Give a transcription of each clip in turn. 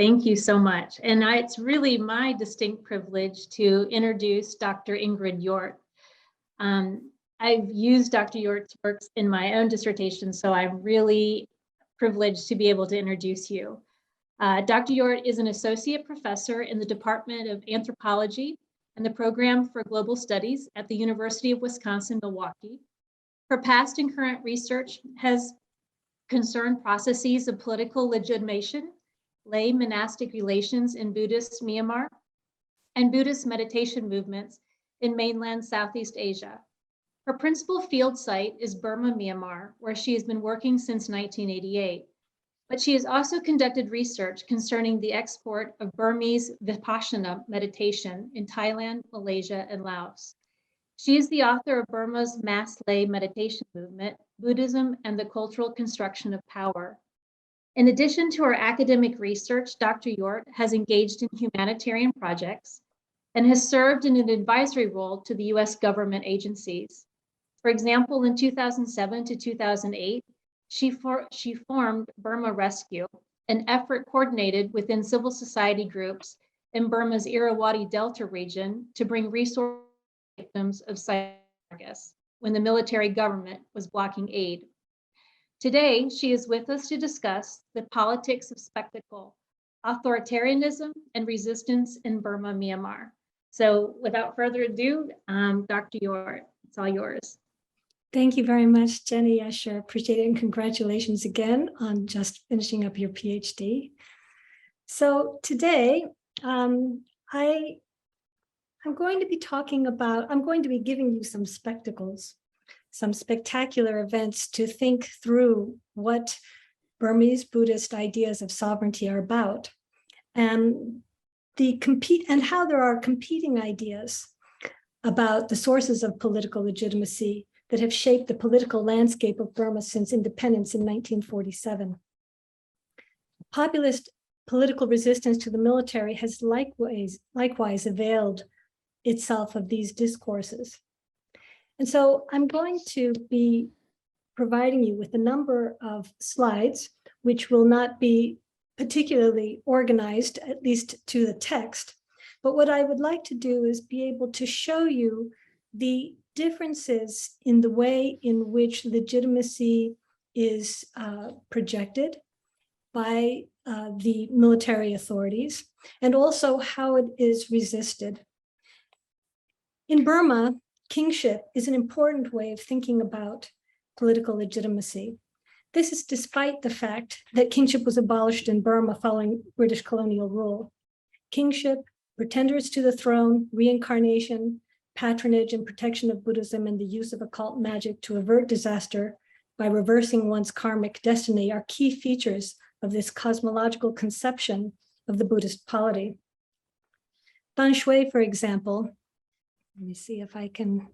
Thank you so much. And it's really my distinct privilege to introduce Dr. Ingrid York. I've used Dr. York's works in my own dissertation, so I'm really privileged to be able to introduce you. Dr. York is an associate professor in the Department of Anthropology and the Program for Global Studies at the University of Wisconsin-Milwaukee. Her past and current research has concerned processes of political legitimation, lay monastic relations in Buddhist Myanmar, and Buddhist meditation movements in mainland Southeast Asia. Her principal field site is Burma, Myanmar, where she has been working since 1988. But she has also conducted research concerning the export of Burmese Vipassana meditation in Thailand, Malaysia, and Laos. She is the author of Burma's mass lay meditation movement, Buddhism and the Cultural Construction of Power. In addition to her academic research, Dr. York has engaged in humanitarian projects and has served in an advisory role to the US government agencies. For example, in 2007 to 2008, she formed Burma Rescue, an effort coordinated within civil society groups in Burma's Irrawaddy Delta region to bring resources to victims of cyber when the military government was blocking aid. Today, she is with us to discuss the politics of spectacle, authoritarianism, and resistance in Burma, Myanmar. So without further ado, Dr. York, it's all yours. Thank you very much, Jenny. I sure appreciate it. And congratulations again on just finishing up your PhD. So today, I'm going to be giving you some spectacles, some spectacular events to think through what Burmese Buddhist ideas of sovereignty are about, and how there are competing ideas about the sources of political legitimacy that have shaped the political landscape of Burma since independence in 1947. Populist political resistance to the military has likewise availed itself of these discourses. And so I'm going to be providing you with a number of slides, which will not be particularly organized, at least to the text. But what I would like to do is be able to show you the differences in the way in which legitimacy is projected by the military authorities, and also how it is resisted. In Burma, kingship is an important way of thinking about political legitimacy. This is despite the fact that kingship was abolished in Burma following British colonial rule. Kingship, pretenders to the throne, reincarnation, patronage and protection of Buddhism, and the use of occult magic to avert disaster by reversing one's karmic destiny are key features of this cosmological conception of the Buddhist polity. Ban Shui, for example, let me see if I can,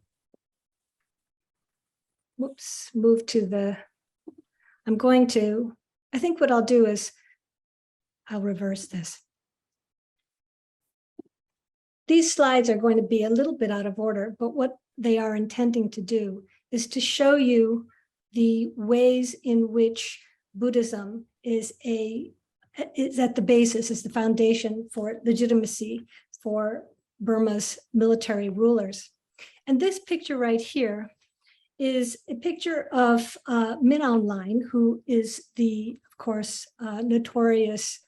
move to I think what I'll do is I'll reverse this. These slides are going to be a little bit out of order, but what they are intending to do is to show you the ways in which Buddhism is at the basis, is the foundation for legitimacy for Burma's military rulers. And this picture right here is a picture of Min Aung Hlaing, who is the, of course, notorious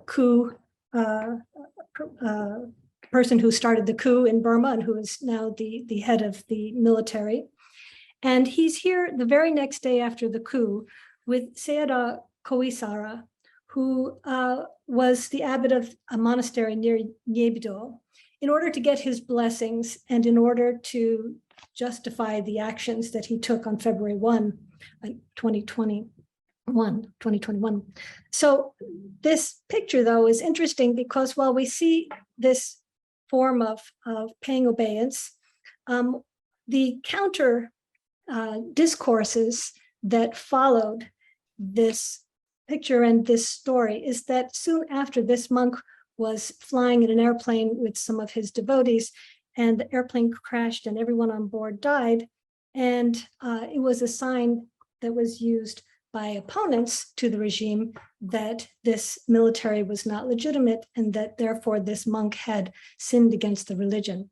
coup person who started the coup in Burma and who is now the head of the military. And he's here the very next day after the coup with Sayadaw Koisara, who was the abbot of a monastery near Nyebido, in order to get his blessings and in order to justify the actions that he took on February 1, 2021. So this picture, though, is interesting because while we see this form of paying obedience, the counter discourses that followed this picture and this story is that soon after, this monk was flying in an airplane with some of his devotees, and the airplane crashed and everyone on board died. And it was a sign that was used by opponents to the regime that this military was not legitimate and that therefore this monk had sinned against the religion.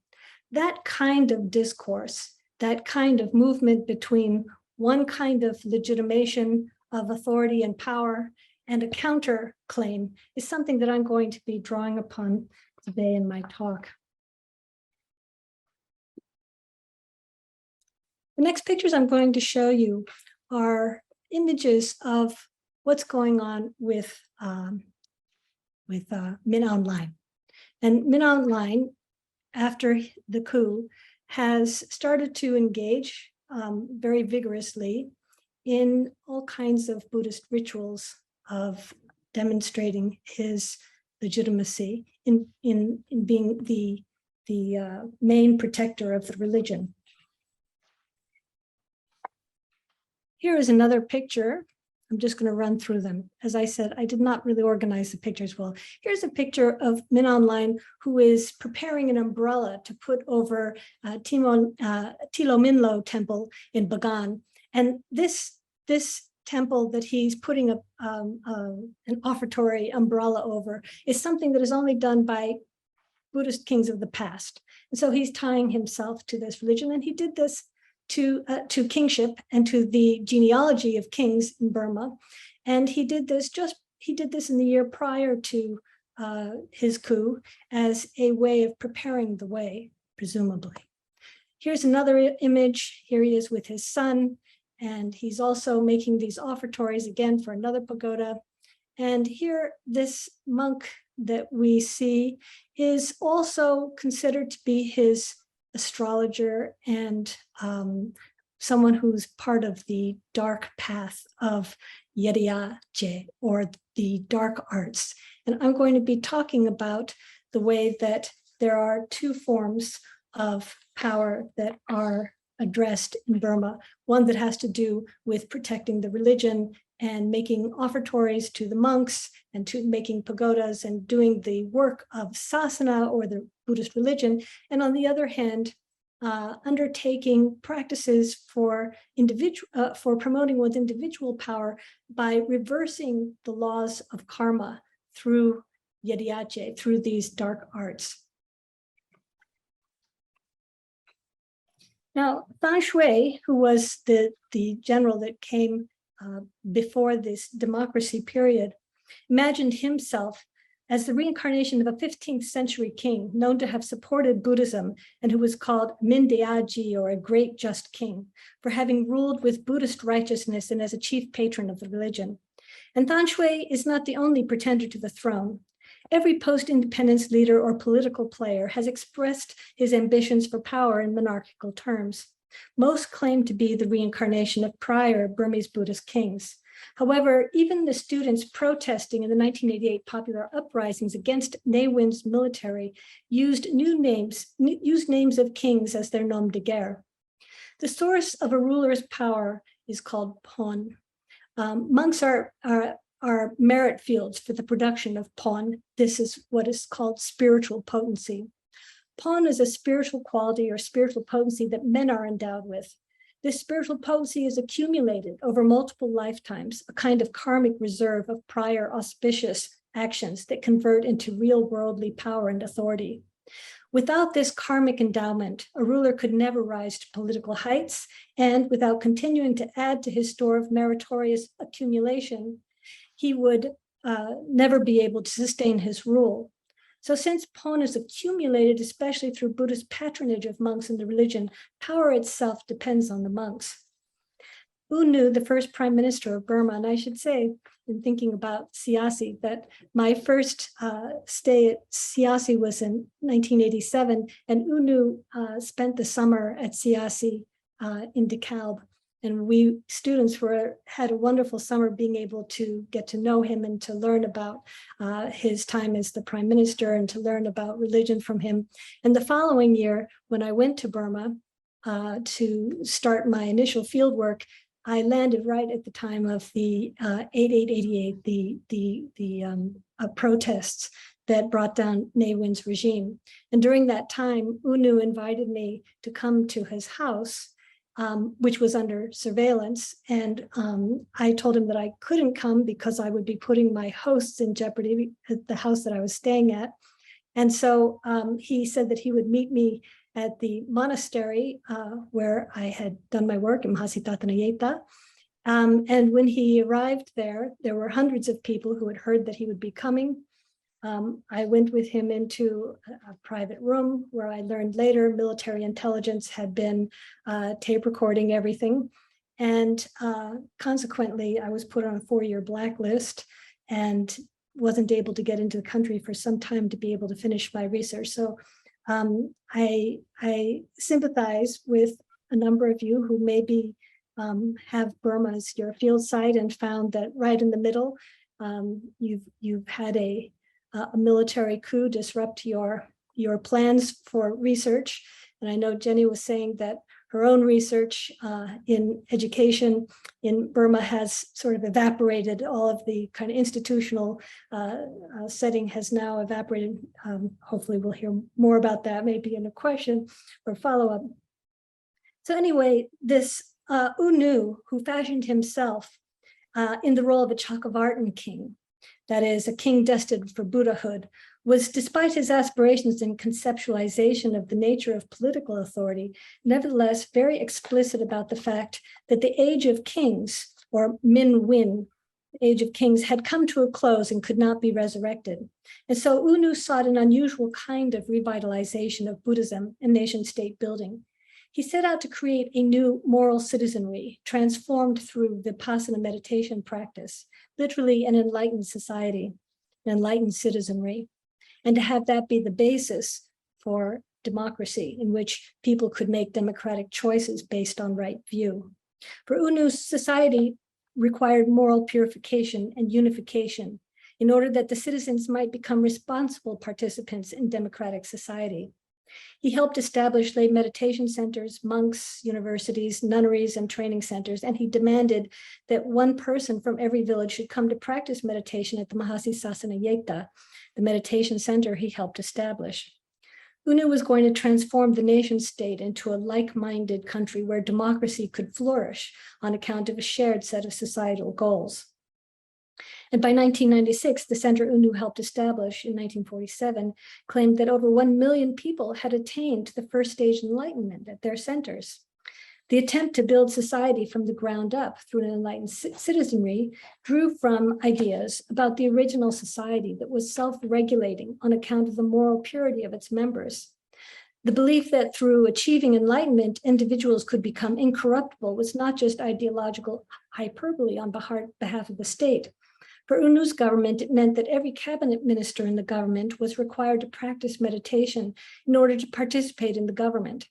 That kind of discourse, that kind of movement between one kind of legitimation of authority and power and a counter claim is something that I'm going to be drawing upon today in my talk. The next pictures I'm going to show you are images of what's going on with Min Aung Hlaing. And Min Aung Hlaing, after the coup, has started to engage very vigorously in all kinds of Buddhist rituals of demonstrating his legitimacy in being the main protector of the religion. Here is another picture. I'm just going to run through them. As I said, I did not really organize the pictures well. Here's a picture of Min Aung Hlaing, who is preparing an umbrella to put over Tilo Minlo temple in Bagan. And this temple that he's putting an offertory umbrella over is something that is only done by Buddhist kings of the past. And so he's tying himself to this religion. And he did this to kingship and to the genealogy of kings in Burma. And he did this in the year prior to his coup as a way of preparing the way, presumably. Here's another image. Here he is with his son, and he's also making these offertories again for another pagoda. And here, this monk that we see is also considered to be his astrologer and someone who's part of the dark path of Yedyaje, or the dark arts. And I'm going to be talking about the way that there are two forms of power that are addressed in Burma, one that has to do with protecting the religion and making offertories to the monks and to making pagodas and doing the work of sasana, or the Buddhist religion. And on the other hand, undertaking practices for promoting one's individual power by reversing the laws of karma through Yedyaje, through these dark arts. Now, Than Shwe, who was the general that came before this democracy period, imagined himself as the reincarnation of a 15th century king known to have supported Buddhism and who was called Mindeaji, or a great just king, for having ruled with Buddhist righteousness and as a chief patron of the religion. And Than Shwe is not the only pretender to the throne. Every post-independence leader or political player has expressed his ambitions for power in monarchical terms. Most claim to be the reincarnation of prior Burmese Buddhist kings. However, even the students protesting in the 1988 popular uprisings against Ne Win's military used names of kings as their nom de guerre. The source of a ruler's power is called pon. Monks are merit fields for the production of pon. This is what is called spiritual potency. Pon is a spiritual quality or spiritual potency that men are endowed with. This spiritual potency is accumulated over multiple lifetimes, a kind of karmic reserve of prior auspicious actions that convert into real worldly power and authority. Without this karmic endowment, a ruler could never rise to political heights, and without continuing to add to his store of meritorious accumulation, he would never be able to sustain his rule. So since pon is accumulated, especially through Buddhist patronage of monks and the religion, power itself depends on the monks. U Nu, the first prime minister of Burma, and I should say, in thinking about Siasi, that my first stay at Siasi was in 1987, and U Nu spent the summer at Siasi in DeKalb. And we students had a wonderful summer being able to get to know him and to learn about his time as the prime minister and to learn about religion from him. And the following year, when I went to Burma to start my initial field work, I landed right at the time of the 8888, the protests that brought down Ne Win's regime. And during that time, U Nu invited me to come to his house which was under surveillance. And I told him that I couldn't come because I would be putting my hosts in jeopardy at the house that I was staying at. And so he said that he would meet me at the monastery where I had done my work in Mahasi Tatmadaw. And when he arrived there were hundreds of people who had heard that he would be coming. I went with him into a private room where I learned later military intelligence had been tape recording everything. And consequently, I was put on a 4-year blacklist and wasn't able to get into the country for some time to be able to finish my research. So I sympathize with a number of you who maybe have Burma as your field site and found that right in the middle, you've had a military coup disrupt your plans for research. And I know Jenny was saying that her own research in education in Burma has sort of evaporated. All of the kind of institutional setting has now evaporated. Hopefully we'll hear more about that, maybe in a question or follow-up. So anyway, this U Nu, who fashioned himself in the role of a Chakavartin king, that is, a king destined for Buddhahood, was, despite his aspirations and conceptualization of the nature of political authority, nevertheless very explicit about the fact that the age of kings, or Min Win, age of kings, had come to a close and could not be resurrected. And so U Nu sought an unusual kind of revitalization of Buddhism and nation-state building. He set out to create a new moral citizenry transformed through Vipassana meditation practice, literally an enlightened society, an enlightened citizenry, and to have that be the basis for democracy in which people could make democratic choices based on right view. For U Nu's society required moral purification and unification in order that the citizens might become responsible participants in democratic society. He helped establish lay meditation centers, monks, universities, nunneries, and training centers, and he demanded that one person from every village should come to practice meditation at the Mahasi Sasana Yekta, the meditation center he helped establish. U Nu was going to transform the nation state into a like-minded country where democracy could flourish on account of a shared set of societal goals. And by 1996, the center U Nu helped establish in 1947 claimed that over 1 million people had attained the first stage enlightenment at their centers. The attempt to build society from the ground up through an enlightened citizenry drew from ideas about the original society that was self-regulating on account of the moral purity of its members. The belief that through achieving enlightenment, individuals could become incorruptible was not just ideological hyperbole on behalf of the state. For U Nu's government, it meant that every cabinet minister in the government was required to practice meditation in order to participate in the government.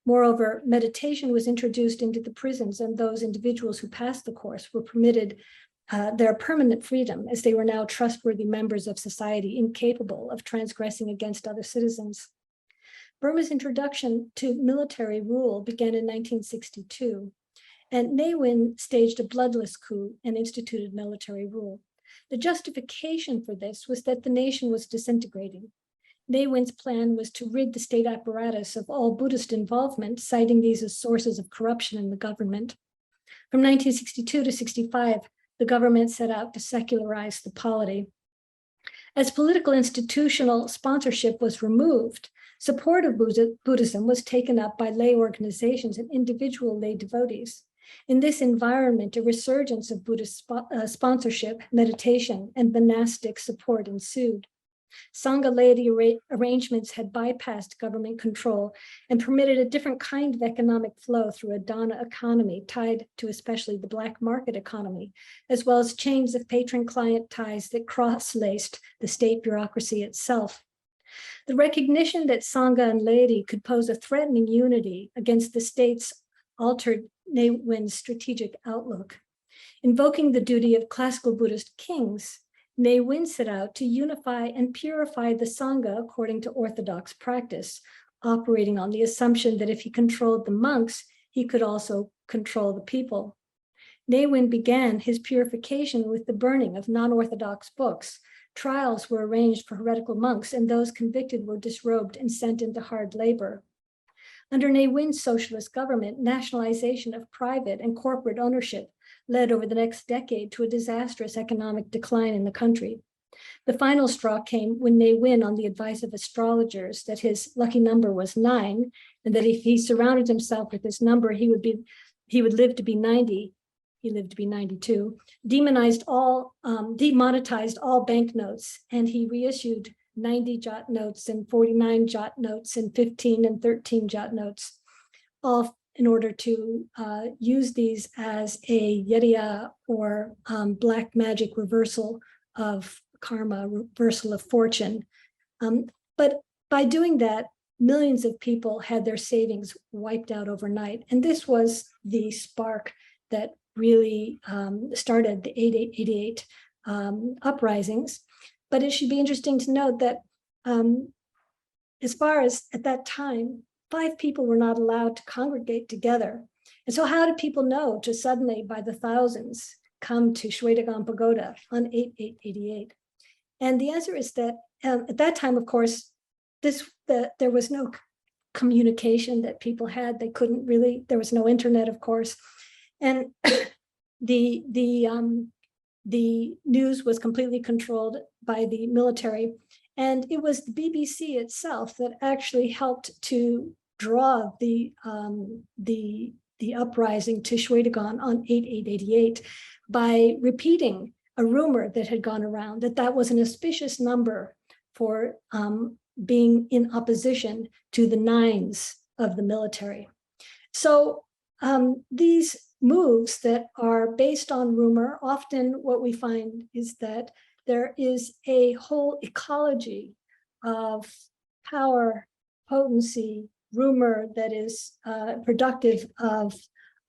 Moreover, meditation was introduced into the prisons, and those individuals who passed the course were permitted their permanent freedom, as they were now trustworthy members of society, incapable of transgressing against other citizens. Burma's introduction to military rule began in 1962, and Ne Win staged a bloodless coup and instituted military rule. The justification for this was that the nation was disintegrating. Ne Win's plan was to rid the state apparatus of all Buddhist involvement, citing these as sources of corruption in the government. From 1962 to 65, the government set out to secularize the polity. As political institutional sponsorship was removed, support of Buddhism was taken up by lay organizations and individual lay devotees. In this environment, a resurgence of Buddhist sponsorship, meditation, and monastic support ensued. Sangha laity arrangements had bypassed government control and permitted a different kind of economic flow through a dana economy tied to especially the black market economy, as well as chains of patron-client ties that cross-laced the state bureaucracy itself. The recognition that Sangha and laity could pose a threatening unity against the state's altered Ne Win's strategic outlook. Invoking the duty of classical Buddhist kings, Ne Win set out to unify and purify the Sangha according to orthodox practice, operating on the assumption that if he controlled the monks, he could also control the people. Ne Win began his purification with the burning of non-orthodox books. Trials were arranged for heretical monks, and those convicted were disrobed and sent into hard labor. Under Ne Win's socialist government, nationalization of private and corporate ownership led over the next decade to a disastrous economic decline in the country. The final straw came when Ne Win, on the advice of astrologers, that his lucky number was 9, and that if he surrounded himself with this number, he would live to be 90. He lived to be 92. Demonetized all banknotes, and he reissued 90 jot notes and 49 jot notes and 15 and 13 jot notes, all in order to use these as a yediya, or black magic reversal of karma, reversal of fortune. But by doing that, millions of people had their savings wiped out overnight. And this was the spark that really started the 88 uprisings. But it should be interesting to note that as far as at that time, 5 people were not allowed to congregate together. And so how did people know to suddenly, by the thousands, come to Shwedagon Pagoda on 8888? And the answer is that at that time, of course, there was no communication that people had. They couldn't really, there was no internet, of course. And the news was completely controlled by the military. And it was the BBC itself that actually helped to draw the uprising to Shwedagon on 8888 by repeating a rumor that had gone around that was an auspicious number for being in opposition to the 9s of the military. So these moves that are based on rumor, often what we find is that there is a whole ecology of power, potency, rumor that is productive of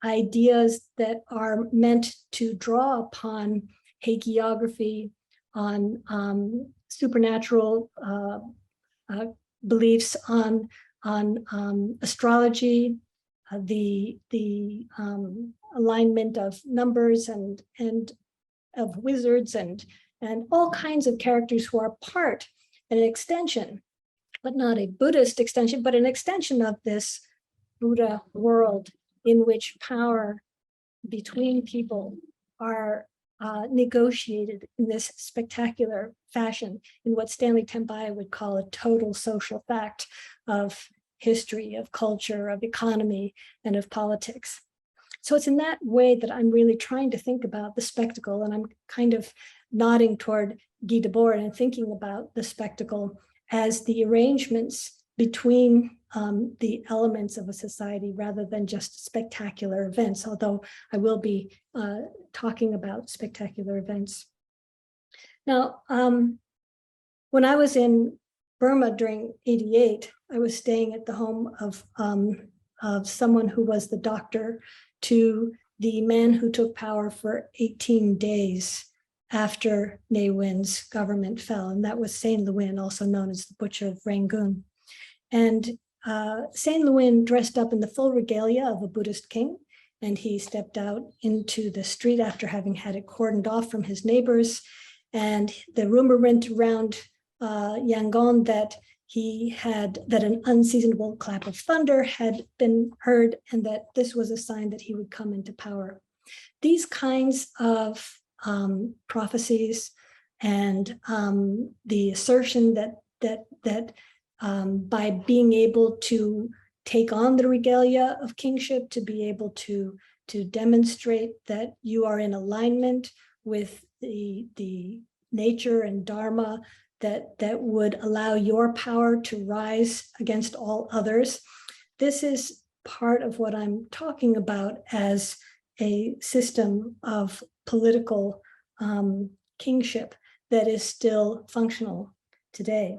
ideas that are meant to draw upon hagiography, on supernatural beliefs, on astrology, the alignment of numbers and of wizards and all kinds of characters who are part and an extension, but not a Buddhist extension, but an extension of this Buddha world in which power between people are negotiated in this spectacular fashion, in what Stanley Tembai would call a total social fact of history, of culture, of economy, and of politics. So it's in that way that I'm really trying to think about the spectacle, and I'm kind of nodding toward Guy Debord and thinking about the spectacle as the arrangements between the elements of a society rather than just spectacular events, although I will be talking about spectacular events. Now, when I was in Burma during 88, I was staying at the home of someone who was the doctor to the man who took power for 18 days after Ne Win's government fell, and that was Saint Le Win, also known as the Butcher of Rangoon. And Saint Le Win dressed up in the full regalia of a Buddhist king, and he stepped out into the street after having had it cordoned off from his neighbors. And the rumor went around Yangon that an unseasonable clap of thunder had been heard, and that this was a sign that he would come into power. These kinds of prophecies and the assertion that by being able to take on the regalia of kingship, to be able to demonstrate that you are in alignment with the nature and dharma that would allow your power to rise against all others. This is part of what I'm talking about as a system of political kingship that is still functional today.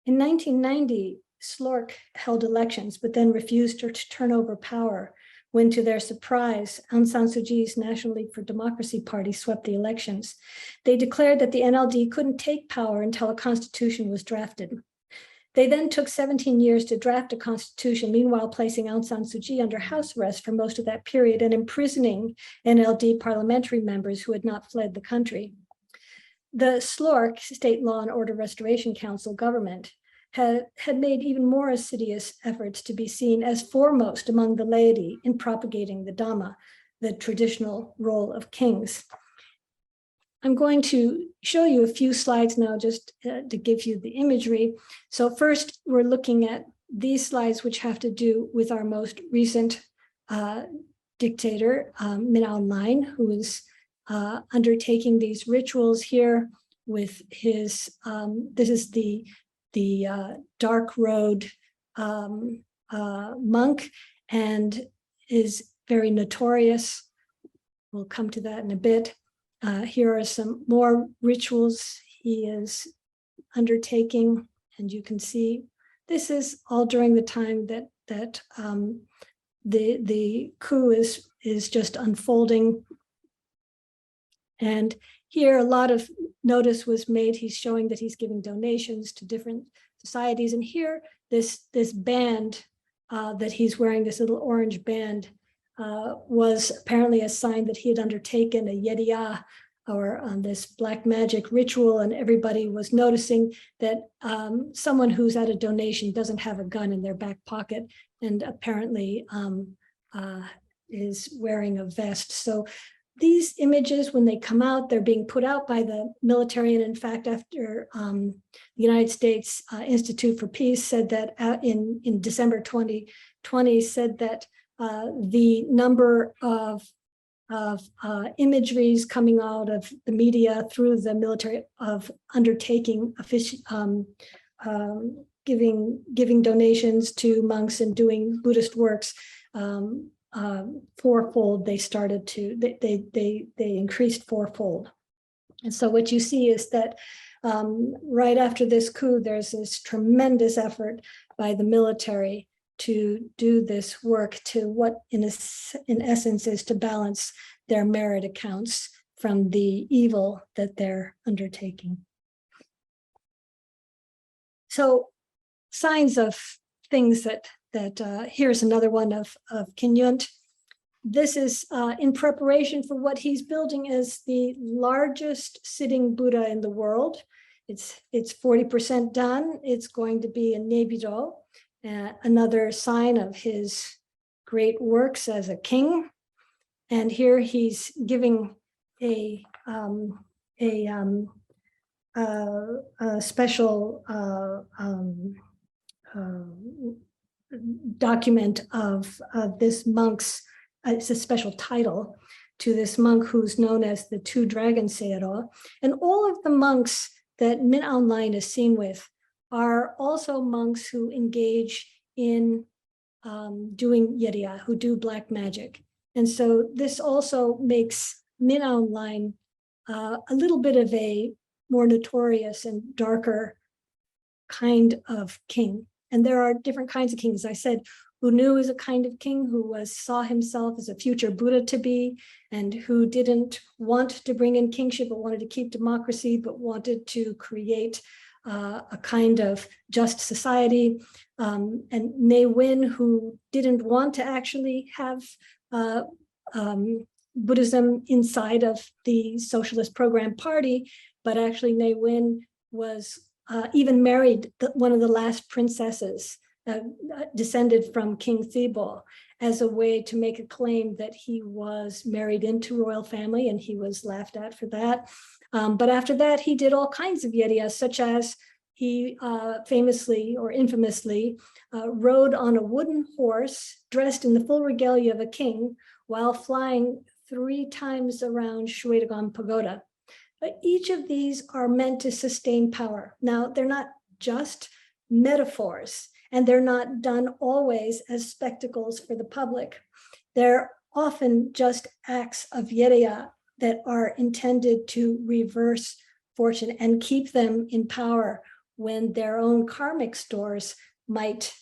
In 1990, SLORC held elections, but then refused to turn over power when, to their surprise, Aung San Suu Kyi's National League for Democracy party swept the elections. They declared that the NLD couldn't take power until a constitution was drafted. They then took 17 years to draft a constitution, meanwhile placing Aung San Suu Kyi under house arrest for most of that period and imprisoning NLD parliamentary members who had not fled the country. the SLORC, State Law and Order Restoration Council government, had made even more assiduous efforts to be seen as foremost among the laity in propagating the Dhamma, the traditional role of kings. I'm going to show you a few slides now just to give you the imagery. So first, we're looking at these slides, which have to do with our most recent dictator, Min Aung Hlaing, who is undertaking these rituals here with his, this is the dark road monk, and is very notorious. We'll come to that in a bit. Here are some more rituals he is undertaking, and you can see this is all during the time that the coup is just unfolding. And here a lot of notice was made. He's showing that he's giving donations to different societies. And here, this band that he's wearing, this little orange band, was apparently a sign that he had undertaken a yediya, or this black magic ritual, and everybody was noticing that someone who's at a donation doesn't have a gun in their back pocket, and apparently is wearing a vest. So these images, when they come out, they're being put out by the military. And in fact, after the United States Institute for Peace said that in December 2020, said that the number of imageries coming out of the media through the military of undertaking giving donations to monks and doing Buddhist works, fourfold. They started to they increased fourfold. And so what you see is that right after this coup, there's this tremendous effort by the military to do this work, to what in essence is to balance their merit accounts from the evil that they're undertaking. So signs of things that here's another one of Kinyunt. This is in preparation for what he's building as the largest sitting Buddha in the world. It's 40% done. It's going to be in Naypyidaw. Another sign of his great works as a king. And here he's giving a special document of this monk's, it's a special title to this monk who's known as the Two Dragon Sayadaw. And all of the monks that Min Aung Hlaing is seen with are also monks who engage in doing yediya, who do black magic. And so this also makes Min Aung Hlaing a little bit of a more notorious and darker kind of king. And there are different kinds of kings. I said U Nu is a kind of king who saw himself as a future Buddha to be, and who didn't want to bring in kingship, but wanted to keep democracy, but wanted to create a kind of just society. And Ne Win, who didn't want to actually have Buddhism inside of the Socialist Program Party, but actually Ne Win was even married one of the last princesses descended from King Thibaw, as a way to make a claim that he was married into royal family, and he was laughed at for that. But after that, he did all kinds of yediyas, such as he famously or infamously rode on a wooden horse dressed in the full regalia of a king while flying 3 times around Shwedagon Pagoda. But each of these are meant to sustain power. Now, they're not just metaphors, and they're not done always as spectacles for the public. They're often just acts of yediya that are intended to reverse fortune and keep them in power when their own karmic stores might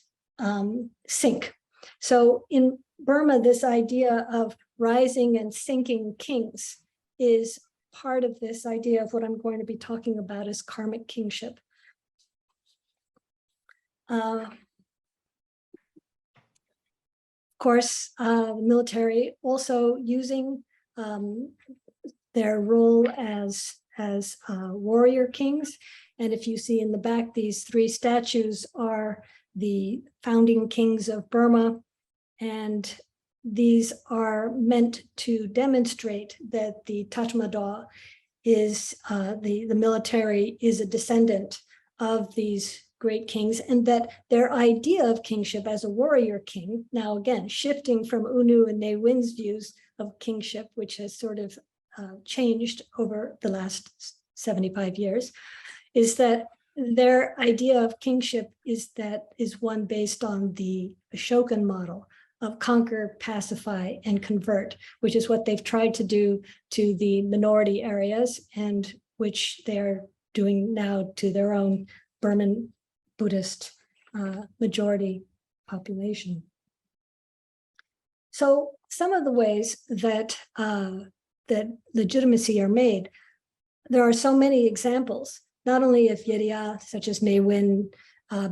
sink. So in Burma, this idea of rising and sinking kings is part of this idea of what I'm going to be talking about as karmic kingship. Of course, the military also using their role as as warrior kings. And if you see in the back, these three statues are the founding kings of Burma. And these are meant to demonstrate that the Tatmadaw is the military is a descendant of these great kings, and that their idea of kingship as a warrior king, now again, shifting from U and Ne Win's views of kingship, which has sort of changed over the last 75 years, is that their idea of kingship is one based on the Ashokan model of conquer, pacify, and convert, which is what they've tried to do to the minority areas, and which they're doing now to their own Burman Buddhist majority population. So some of the ways that that legitimacy are made, there are so many examples, not only of Yediya, such as Ne Win,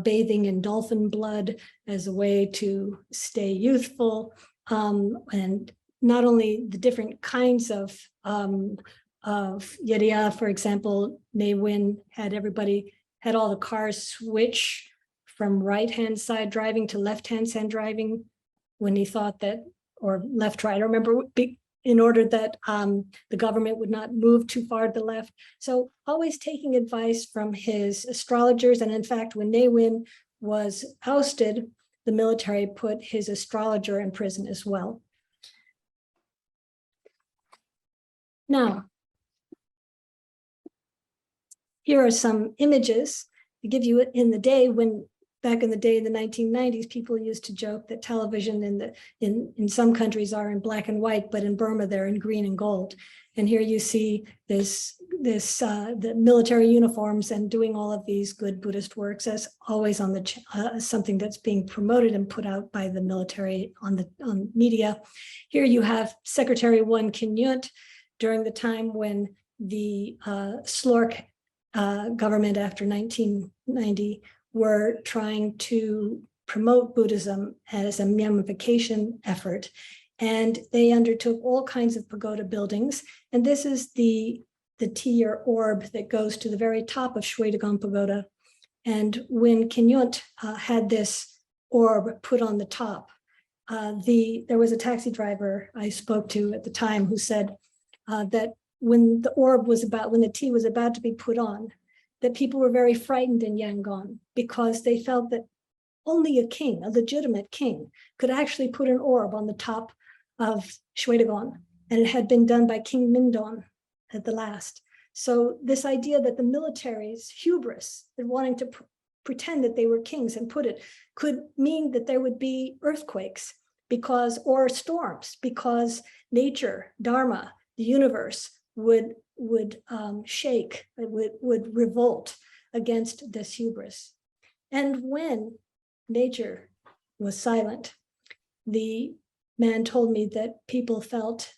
bathing in dolphin blood as a way to stay youthful, and not only the different kinds of Yediya, for example, Ne Win had all the cars switch from right-hand side driving to left-hand side driving when he thought that, or left, right, I remember, in order that the government would not move too far to the left. So always taking advice from his astrologers. And in fact, when Ne Win was ousted, the military put his astrologer in prison as well. Now, here are some images to give you in the day when, back in the day in the 1990s, people used to joke that television in some countries are in black and white, but in Burma they're in green and gold. And here you see the military uniforms and doing all of these good Buddhist works, as always on something that's being promoted and put out by the military on media. Here you have Secretary One Kinyunt during the time when the Slork government after 1990 were trying to promote Buddhism as a Myanmarification effort. And they undertook all kinds of pagoda buildings. And this is the T or orb that goes to the very top of Shwedagon Pagoda. And when Kinyunt had this orb put on the top, there was a taxi driver I spoke to at the time who said that when the T was about to be put on, that people were very frightened in Yangon because they felt that only a king, a legitimate king, could actually put an orb on the top of Shwedagon. And it had been done by King Mindon at the last. So this idea that the military's hubris, and wanting to pretend that they were kings and put it, could mean that there would be earthquakes or storms, because nature, Dharma, the universe would shake, would revolt against this hubris. And when nature was silent, the man told me that people felt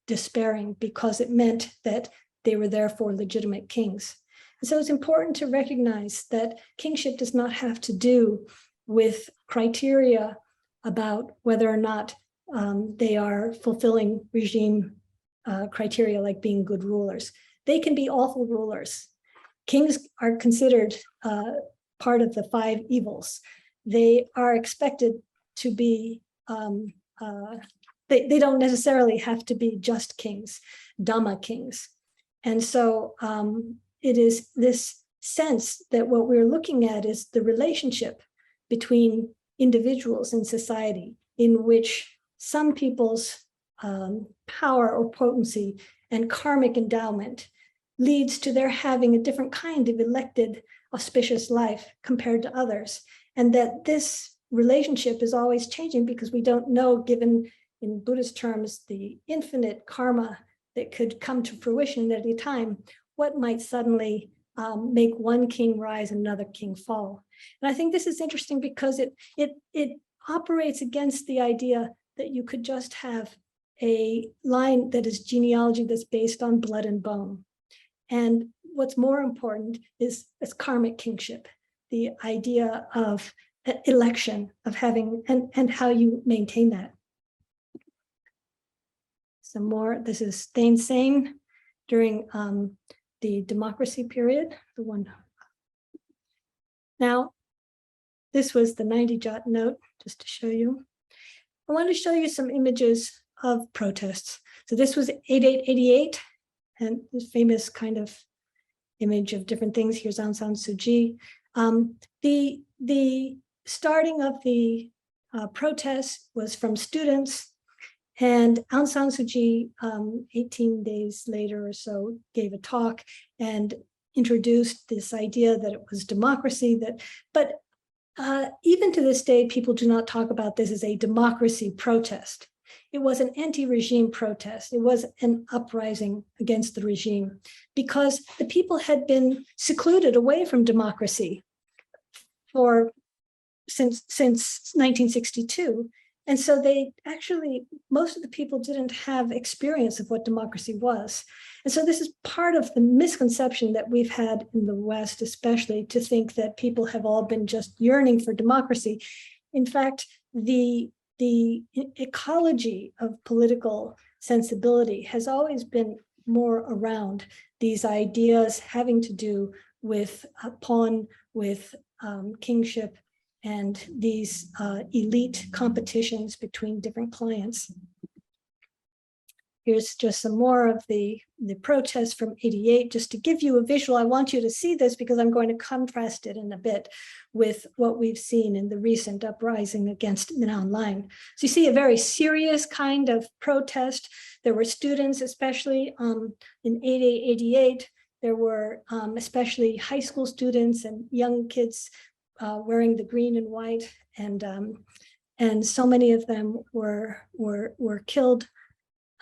despairing because it meant that they were therefore legitimate kings. And so it's important to recognize that kingship does not have to do with criteria about whether or not they are fulfilling regime criteria like being good rulers. They can be awful rulers. Kings are considered part of the 5 evils. They are expected to be, they don't necessarily have to be just kings, Dhamma kings. And so it is this sense that what we're looking at is the relationship between individuals in society, in which some people's power or potency and karmic endowment leads to their having a different kind of elected auspicious life compared to others. And that this relationship is always changing because we don't know, given in Buddhist terms, the infinite karma that could come to fruition at any time, what might suddenly make one king rise and another king fall. And I think this is interesting because it operates against the idea that you could just have a line that is genealogy that's based on blood and bone. And what's more important is karmic kingship, the idea of election, of having, and how you maintain that. Some more, this is Thein Sein during the democracy period, the one. Now, this was the 90 jot note, just to show you. I want to show you some images of protests. So this was 8888, and this famous kind of image of different things. Here's Aung San Suu Kyi. The starting of the protests was from students, and Aung San Suu Kyi, 18 days later or so, gave a talk and introduced this idea that it was democracy. But even to this day, people do not talk about this as a democracy protest. It was an anti-regime protest. It was an uprising against the regime because the people had been secluded away from democracy since 1962. And so most of the people didn't have experience of what democracy was. And so this is part of the misconception that we've had in the West, especially, to think that people have all been just yearning for democracy. In fact, the ecology of political sensibility has always been more around these ideas having to do with kingship and these elite competitions between different clients. Here's just some more of the protests from 88, just to give you a visual. I want you to see this because I'm going to contrast it in a bit with what we've seen in the recent uprising against Hlaing. So you see a very serious kind of protest. There were students, especially in 88. There were especially high school students and young kids wearing the green and white, and so many of them were killed.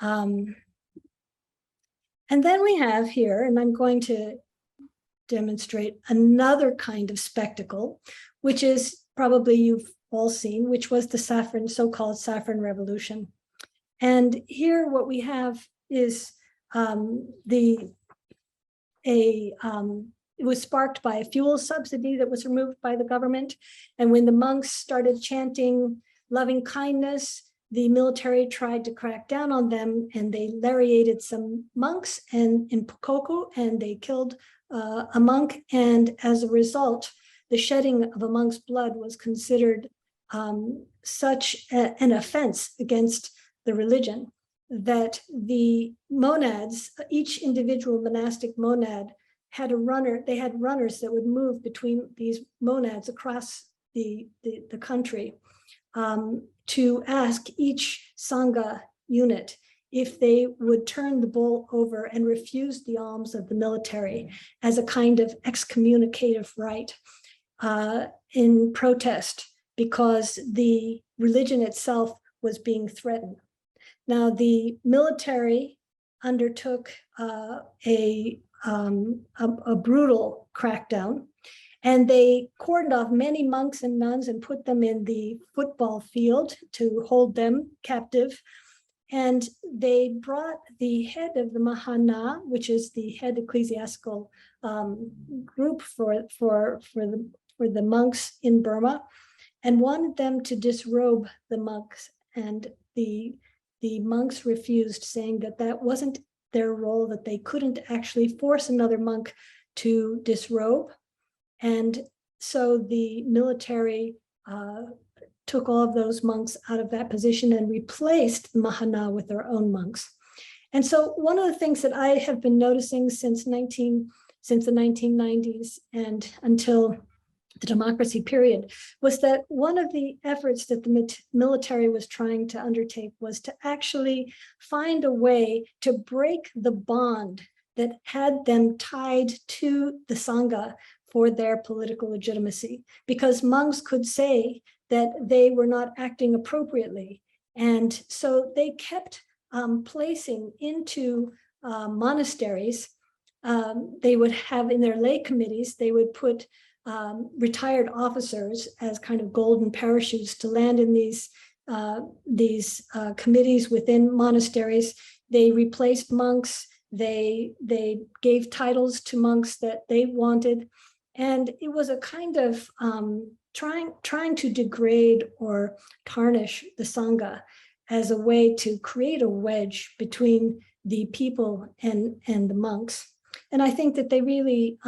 And then we have here, and I'm going to demonstrate another kind of spectacle, which is probably you've all seen, which was the so-called Saffron Revolution. And here what we have is it was sparked by a fuel subsidy that was removed by the government. And when the monks started chanting loving kindness, the military tried to crack down on them, and they lariated some monks in Pukoko, and they killed a monk. And as a result, the shedding of a monk's blood was considered such an offense against the religion that the monads, each individual monastic monad, had a runner. They had runners that would move between these monads across the country to ask each Sangha unit if they would turn the bull over and refuse the alms of the military as a kind of excommunicative rite in protest, because the religion itself was being threatened. Now, the military undertook a brutal crackdown, and they cordoned off many monks and nuns and put them in the football field to hold them captive. And they brought the head of the Mahana, which is the head ecclesiastical group for the monks in Burma, and wanted them to disrobe the monks. And the monks refused, saying that that wasn't their role, that they couldn't actually force another monk to disrobe. And so the military took all of those monks out of that position and replaced the Mahana with their own monks. And so one of the things that I have been noticing since the 1990s and until the democracy period was that one of the efforts that the military was trying to undertake was to actually find a way to break the bond that had them tied to the Sangha for their political legitimacy, because monks could say that they were not acting appropriately. And so they kept placing into monasteries. They would have in their lay committees, they would put retired officers as kind of golden parachutes to land in these committees within monasteries. They replaced monks. They gave titles to monks that they wanted. And it was a kind of trying to degrade or tarnish the Sangha as a way to create a wedge between the people and the monks. I think that they really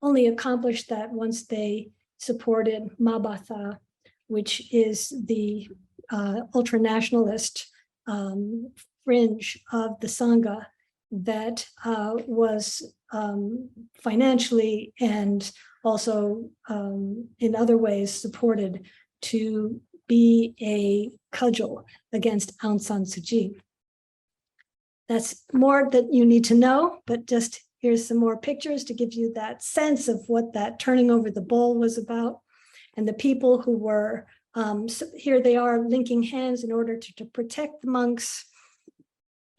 only accomplished that once they supported Mabatha, which is the ultranationalist fringe of the Sangha that was financially and also in other ways supported to be a cudgel against Aung San Suu Kyi. That's more that you need to know, but just here's some more pictures to give you that sense of what that turning over the bowl was about. And the people who were, so here they are linking hands in order to protect the monks,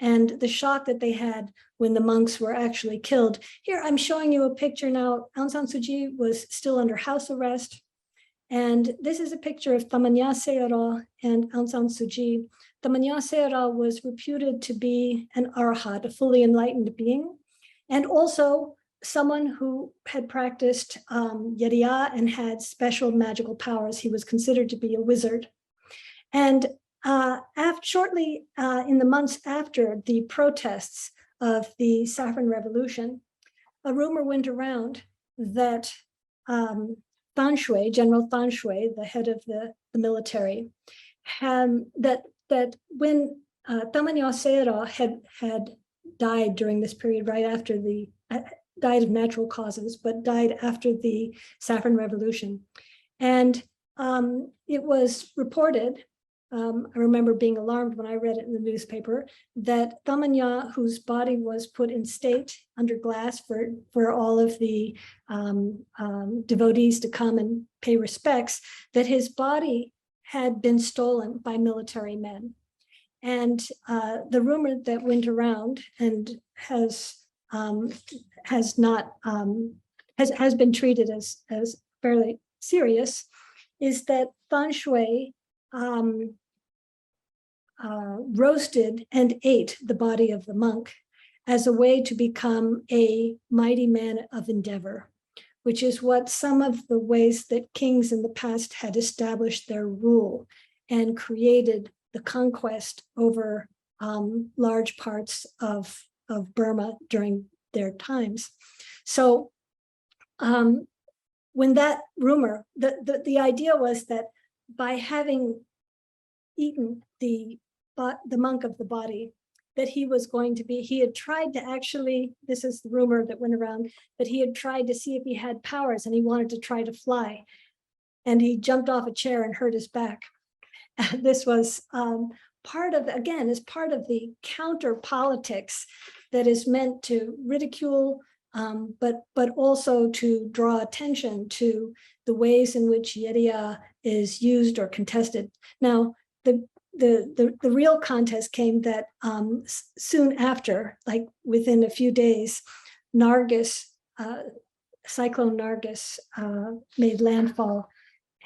and the shock that they had when the monks were actually killed. Here, I'm showing you a picture now. Aung San Suu Kyi was still under house arrest. And this is a picture of Tamanya Seyara and Aung San Suu Kyi. Tamanya Seyara was reputed to be an arahat, a fully enlightened being, and also someone who had practiced yeriya and had special magical powers. He was considered to be a wizard. And shortly in the months after the protests of the Saffron Revolution, a rumor went around that Than Shwe, General Than Shwe, the head of the military, that when Tamanya Seyara had died during this period, right after the died of natural causes, but died after the Saffron Revolution, and it was reported. I remember being alarmed when I read it in the newspaper that Tamanya, whose body was put in state under glass for all of the devotees to come and pay respects, that his body had been stolen by military men. And the rumor that went around and has been treated as fairly serious is that Than Shwe roasted and ate the body of the monk as a way to become a mighty man of endeavor, which is what some of the ways that kings in the past had established their rule and created the conquest over large parts of Burma during their times. So when that rumor, the idea was that by having eaten the monk of the body, that he was going to be, he had tried to actually, this is the rumor that went around, that he had tried to see if he had powers and he wanted to try to fly. And he jumped off a chair and hurt his back. This was part of, again, is part of the counter politics that is meant to ridicule, but also to draw attention to the ways in which yeriya is used or contested. Now, the real contest came that soon after, like within a few days, Nargis, Cyclone Nargis made landfall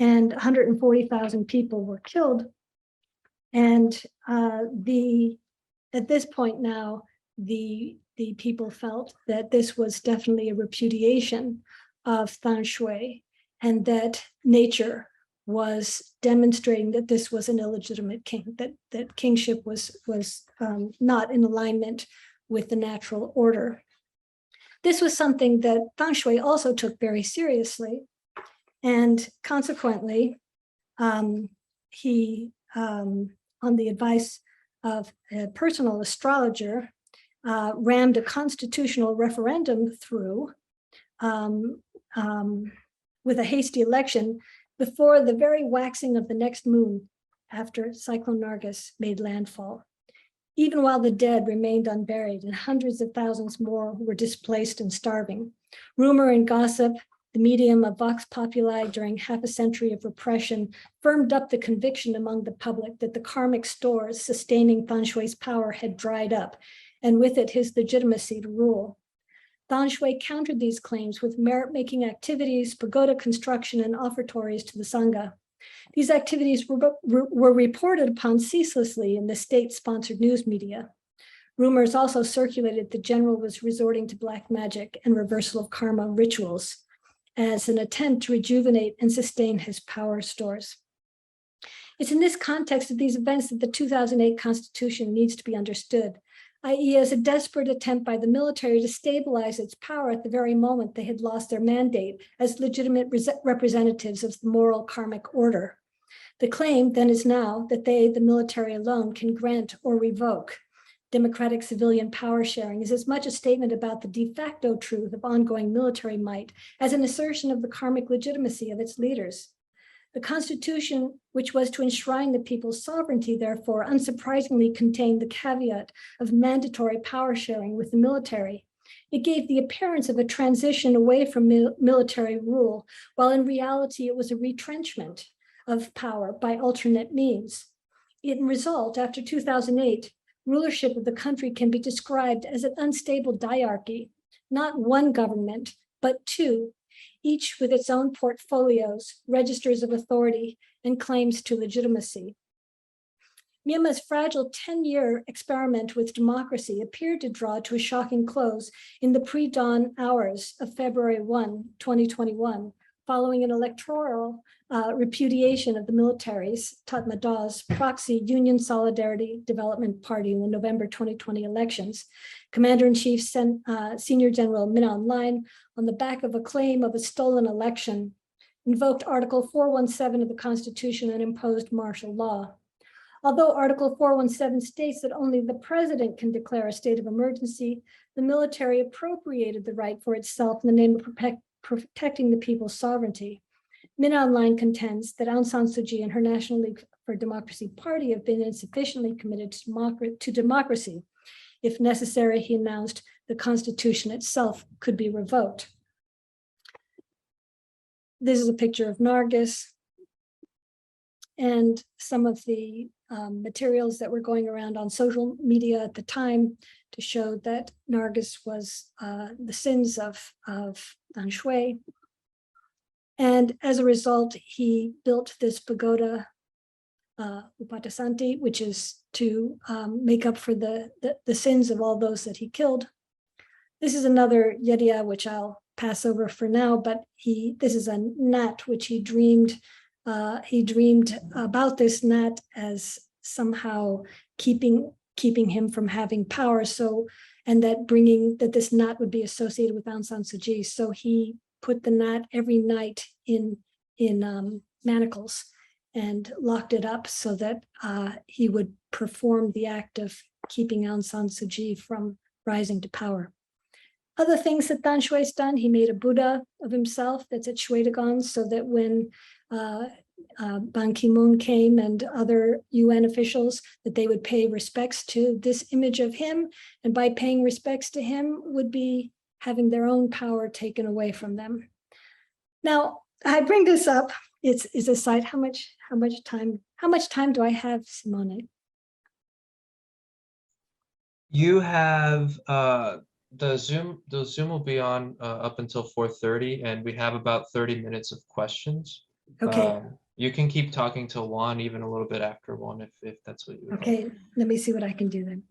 and 140,000 people were killed. And at this point now, the people felt that this was definitely a repudiation of Than Shwe, and that nature was demonstrating that this was an illegitimate king, that kingship was not in alignment with the natural order. This was something that Than Shwe also took very seriously, and consequently, he, on the advice of a personal astrologer, rammed a constitutional referendum through with a hasty election before the very waxing of the next moon after Cyclone Nargis made landfall. Even while the dead remained unburied and hundreds of thousands more were displaced and starving, rumor and gossip, the medium of vox populi during half a century of repression, firmed up the conviction among the public that the karmic stores sustaining Than Shwe's power had dried up, and with it his legitimacy to rule. Than Shwe countered these claims with merit-making activities, pagoda construction, and offertories to the Sangha. These activities were reported upon ceaselessly in the state-sponsored news media. Rumors also circulated the general was resorting to black magic and reversal of karma rituals as an attempt to rejuvenate and sustain his power stores. It's in this context of these events that the 2008 Constitution needs to be understood. i.e. as a desperate attempt by the military to stabilize its power at the very moment they had lost their mandate as legitimate representatives of the moral karmic order. The claim then is now that they, the military alone, can grant or revoke. Democratic civilian power sharing is as much a statement about the de facto truth of ongoing military might as an assertion of the karmic legitimacy of its leaders. The Constitution, which was to enshrine the people's sovereignty, therefore, unsurprisingly contained the caveat of mandatory power sharing with the military. It gave the appearance of a transition away from military rule, while in reality it was a retrenchment of power by alternate means. In result, after 2008, rulership of the country can be described as an unstable diarchy, not one government, but two, each with its own portfolios, registers of authority, and claims to legitimacy. Myanmar's fragile 10-year experiment with democracy appeared to draw to a shocking close in the pre-dawn hours of February 1, 2021, following an electoral repudiation of the military's, Tatmadaw's, proxy Union Solidarity Development Party in the November 2020 elections. Commander-in-Chief Senior General Min Aung Hlaing, on the back of a claim of a stolen election, invoked Article 417 of the Constitution and imposed martial law. Although Article 417 states that only the president can declare a state of emergency, the military appropriated the right for itself in the name of protecting the people's sovereignty. Min Aung Hlaing contends that Aung San Suu Kyi and her National League for Democracy party have been insufficiently committed to democracy. If necessary, he announced, the Constitution itself could be revoked. This is a picture of Nargis and some of the materials that were going around on social media at the time to show that Nargis was the sins of Dan Shui. And as a result, he built this pagoda, Upatasanti, which is to make up for the sins of all those that he killed. This is another yediya, which I'll pass over for now, but this is a gnat, which he dreamed about this gnat as somehow keeping him from having power. So, and that this gnat would be associated with Aung San Suu Kyi. So he put the gnat every night in manacles and locked it up so that he would perform the act of keeping Aung San Suu Kyi from rising to power. Other things that Dan Shui's done, he made a Buddha of himself that's at Shwedagon, so that when Ban Ki-moon came and other UN officials, that they would pay respects to this image of him, and by paying respects to him would be having their own power taken away from them. Now, I bring this up, it's a site, how much time do I have, Simone? You have the Zoom will be on up until 4:30, and we have about 30 minutes of questions. Okay. You can keep talking till 1, even a little bit after 1, if that's what you would Okay, like. let me see what I can do then.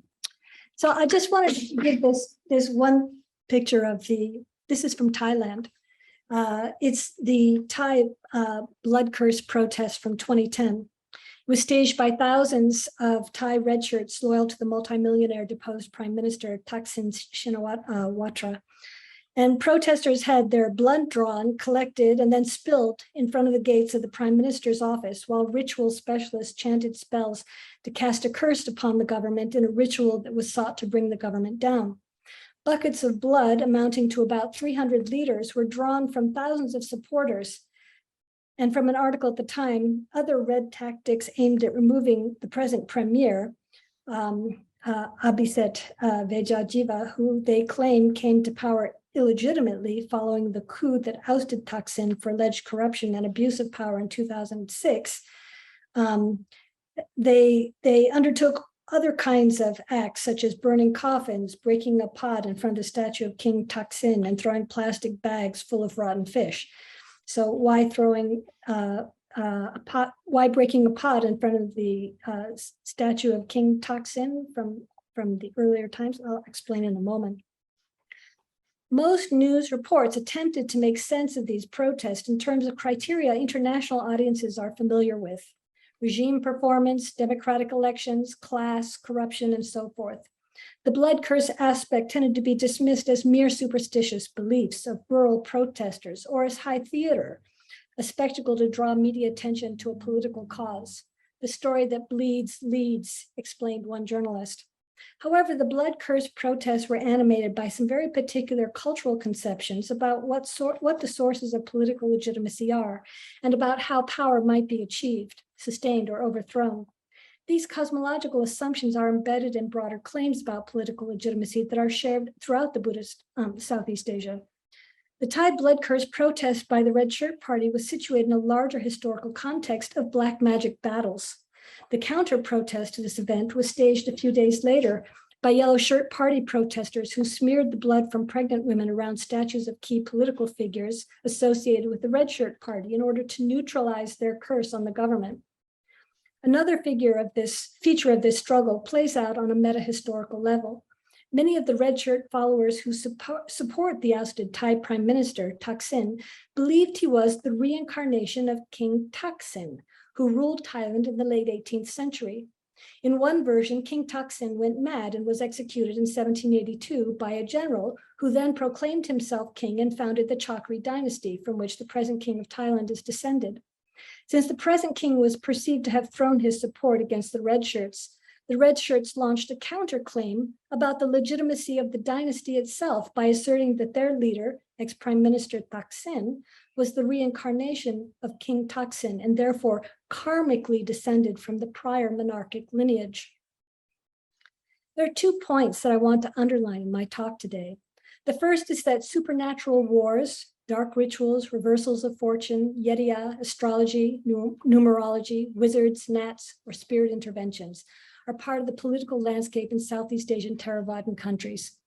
So I just wanted to give this one picture of this is from Thailand. It's the Thai blood curse protest from 2010. It was staged by thousands of Thai red shirts loyal to the multimillionaire deposed Prime Minister Thaksin Shinawatra. And protesters had their blood drawn, collected, and then spilled in front of the gates of the Prime Minister's office, while ritual specialists chanted spells to cast a curse upon the government in a ritual that was sought to bring the government down. Buckets of blood amounting to about 300 liters were drawn from thousands of supporters. And from an article at the time, other red tactics aimed at removing the present premier, Abhisit Vejajiva, who they claim came to power illegitimately following the coup that ousted Thaksin for alleged corruption and abuse of power in 2006. They undertook other kinds of acts, such as burning coffins, breaking a pot in front of the statue of King Thaksin, and throwing plastic bags full of rotten fish. So why throwing why breaking a pot in front of the statue of King Thaksin from the earlier times? I'll explain in a moment. Most news reports attempted to make sense of these protests in terms of criteria international audiences are familiar with: regime performance, democratic elections, class, corruption, and so forth. The blood curse aspect tended to be dismissed as mere superstitious beliefs of rural protesters or as high theater, a spectacle to draw media attention to a political cause. The story that bleeds leads, explained one journalist. However, the blood curse protests were animated by some very particular cultural conceptions about what the sources of political legitimacy are and about how power might be achieved, sustained, or overthrown. These cosmological assumptions are embedded in broader claims about political legitimacy that are shared throughout the Buddhist Southeast Asia. The Thai blood curse protest by the Red Shirt Party was situated in a larger historical context of black magic battles. The counter-protest to this event was staged a few days later by Yellow Shirt Party protesters who smeared the blood from pregnant women around statues of key political figures associated with the Red Shirt Party in order to neutralize their curse on the government. Another feature of this struggle plays out on a meta-historical level. Many of the Red Shirt followers who support the ousted Thai Prime Minister, Thaksin, believed he was the reincarnation of King Thaksin, who ruled Thailand in the late 18th century. In one version, King Thaksin went mad and was executed in 1782 by a general who then proclaimed himself king and founded the Chakri dynasty, from which the present king of Thailand is descended. Since the present king was perceived to have thrown his support against the Red Shirts launched a counterclaim about the legitimacy of the dynasty itself by asserting that their leader, ex-Prime Minister Thaksin, was the reincarnation of King Thaksin and therefore karmically descended from the prior monarchic lineage. There are 2 points that I want to underline in my talk today. The first is that supernatural wars, dark rituals, reversals of fortune, yediya, astrology, numerology, wizards, nats, or spirit interventions are part of the political landscape in Southeast Asian Theravadan countries.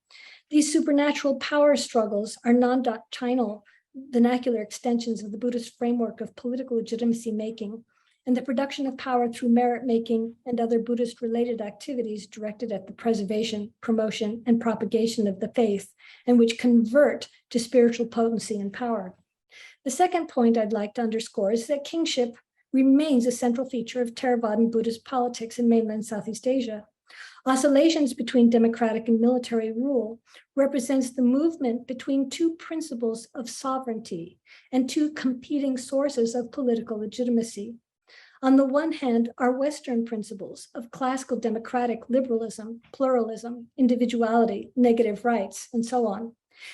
These supernatural power struggles are non-doctrinal vernacular extensions of the Buddhist framework of political legitimacy making and the production of power through merit making and other Buddhist-related activities directed at the preservation, promotion, and propagation of the faith, and which convert to spiritual potency and power. The second point I'd like to underscore is that kingship remains a central feature of Theravadan Buddhist politics in mainland Southeast Asia. Oscillations between democratic and military rule represents the movement between 2 principles of sovereignty and 2 competing sources of political legitimacy. On the one hand are Western principles of classical democratic liberalism, pluralism, individuality, negative rights, and so on.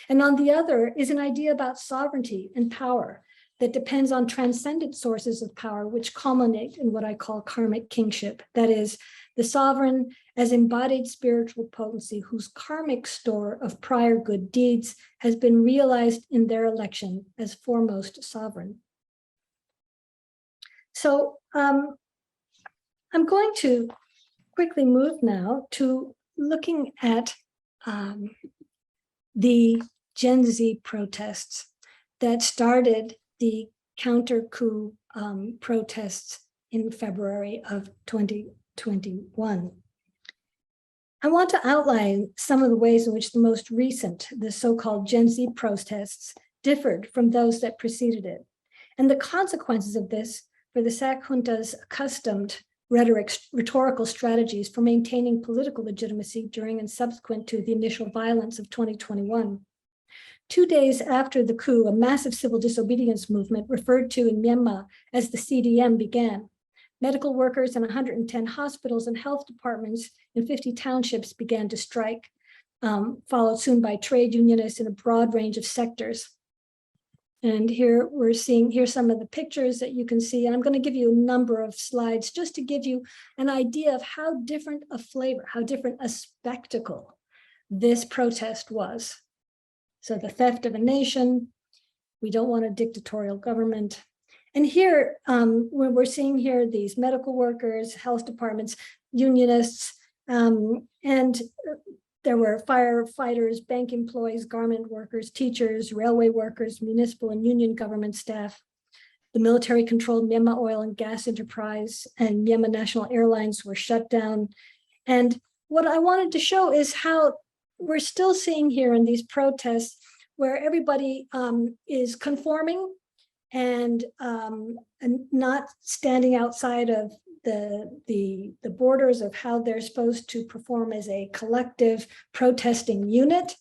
And on the other is an idea about sovereignty and power that depends on transcendent sources of power, which culminate in what I call karmic kingship. That is, the sovereign as embodied spiritual potency whose karmic store of prior good deeds has been realized in their election as foremost sovereign. So I'm going to quickly move now to looking at the Gen Z protests that started the counter-coup protests in February of 2021. I want to outline some of the ways in which the most recent, the so-called Gen Z protests, differed from those that preceded it, and the consequences of this for the SAC junta's accustomed rhetorical strategies for maintaining political legitimacy during and subsequent to the initial violence of 2021. 2 days after the coup, a massive civil disobedience movement referred to in Myanmar as the CDM began. Medical workers in 110 hospitals and health departments in 50 townships began to strike, followed soon by trade unionists in a broad range of sectors. And here we're seeing, here's some of the pictures that you can see. And I'm going to give you a number of slides just to give you an idea of how different a flavor, how different a spectacle this protest was. So the theft of a nation, we don't want a dictatorial government. And here, we're seeing here these medical workers, health departments, unionists, and there were firefighters, bank employees, garment workers, teachers, railway workers, municipal and union government staff. The military-controlled Myanmar Oil and Gas Enterprise and Myanmar National Airlines were shut down. And what I wanted to show is how we're still seeing here in these protests where everybody is conforming and not standing outside of the borders of how they're supposed to perform as a collective protesting unit.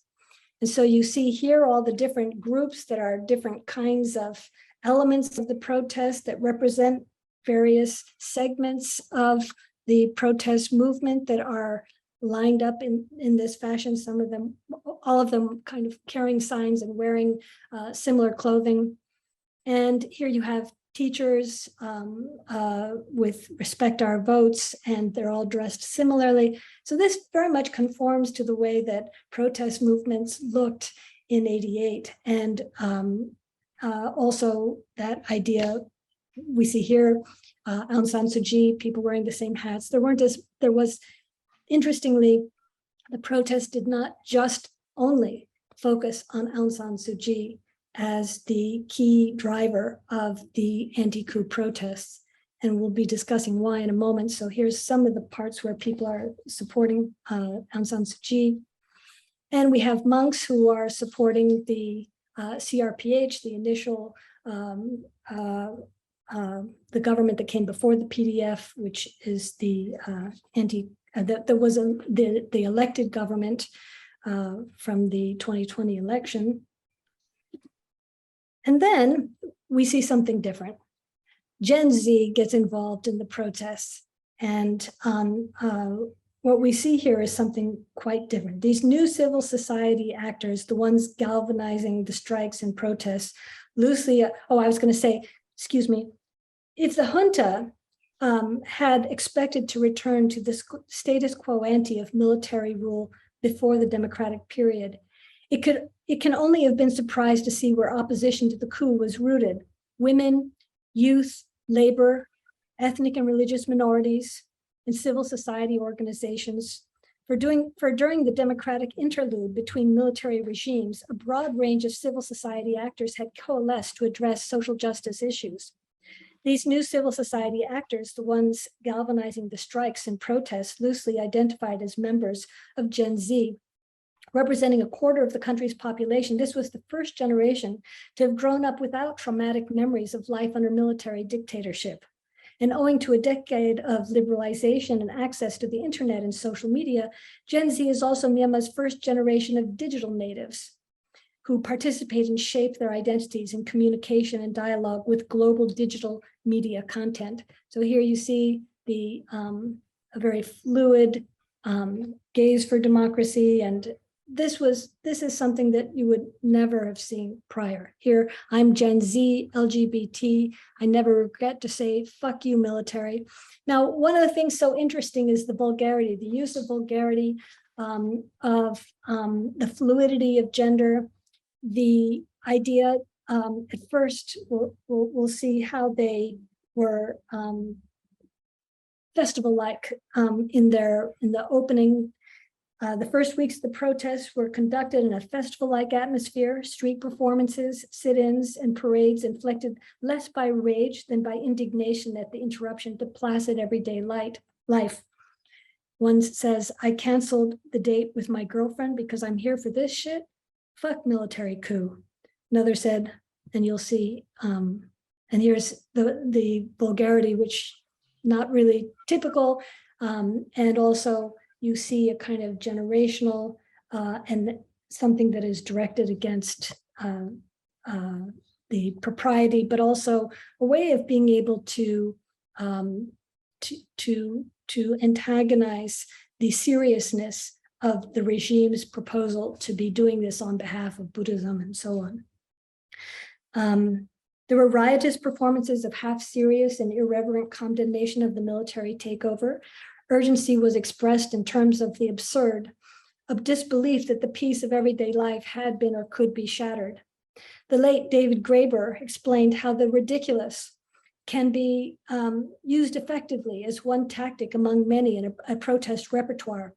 And so you see here all the different groups that are different kinds of elements of the protest that represent various segments of the protest movement that are lined up in this fashion. Some of them, all of them kind of carrying signs and wearing similar clothing. And here you have teachers with respect our votes, and they're all dressed similarly. So this very much conforms to the way that protest movements looked in '88. And also that idea we see here, Aung San Suu Kyi, people wearing the same hats. There was, interestingly, the protest did not just only focus on Aung San Suu Kyi as the key driver of the anti-coup protests. And we'll be discussing why in a moment. So here's some of the parts where people are supporting Aung San Suu Kyi. And we have monks who are supporting the CRPH, the initial, the government that came before the PDF, which is the the elected government from the 2020 election. And then we see something different. Gen Z gets involved in the protests. And what we see here is something quite different. These new civil society actors, the ones galvanizing the strikes and protests, loosely, I was going to say, excuse me, if the junta had expected to return to the status quo ante of military rule before the democratic period, it can only have been surprised to see where opposition to the coup was rooted. Women, youth, labor, ethnic and religious minorities, and civil society organizations. For during the democratic interlude between military regimes, a broad range of civil society actors had coalesced to address social justice issues. These new civil society actors, the ones galvanizing the strikes and protests, loosely identified as members of Gen Z, representing a quarter of the country's population. This was the first generation to have grown up without traumatic memories of life under military dictatorship. And owing to a decade of liberalization and access to the internet and social media, Gen Z is also Myanmar's first generation of digital natives who participate and shape their identities in communication and dialogue with global digital media content. So here you see a very fluid gaze for democracy, and this is something that you would never have seen prior. Here, I'm Gen Z, LGBT. I never regret to say, fuck you, military. Now, one of the things so interesting is the vulgarity, the use of vulgarity, of the fluidity of gender, the idea, at first, we'll see how they were festival-like in the opening. The first weeks of the protests were conducted in a festival-like atmosphere. Street performances, sit-ins, and parades inflected less by rage than by indignation at the interruption to placid everyday life. One says, I canceled the date with my girlfriend because I'm here for this shit. Fuck military coup. Another said, and you'll see, and here's the vulgarity, which not really typical, and also you see a kind of generational and something that is directed against the propriety, but also a way of being able to antagonize the seriousness of the regime's proposal to be doing this on behalf of Buddhism and so on. There were riotous performances of half-serious and irreverent condemnation of the military takeover. Urgency was expressed in terms of the absurd, of disbelief that the peace of everyday life had been or could be shattered. The late David Graeber explained how the ridiculous can be used effectively as one tactic among many in a protest repertoire.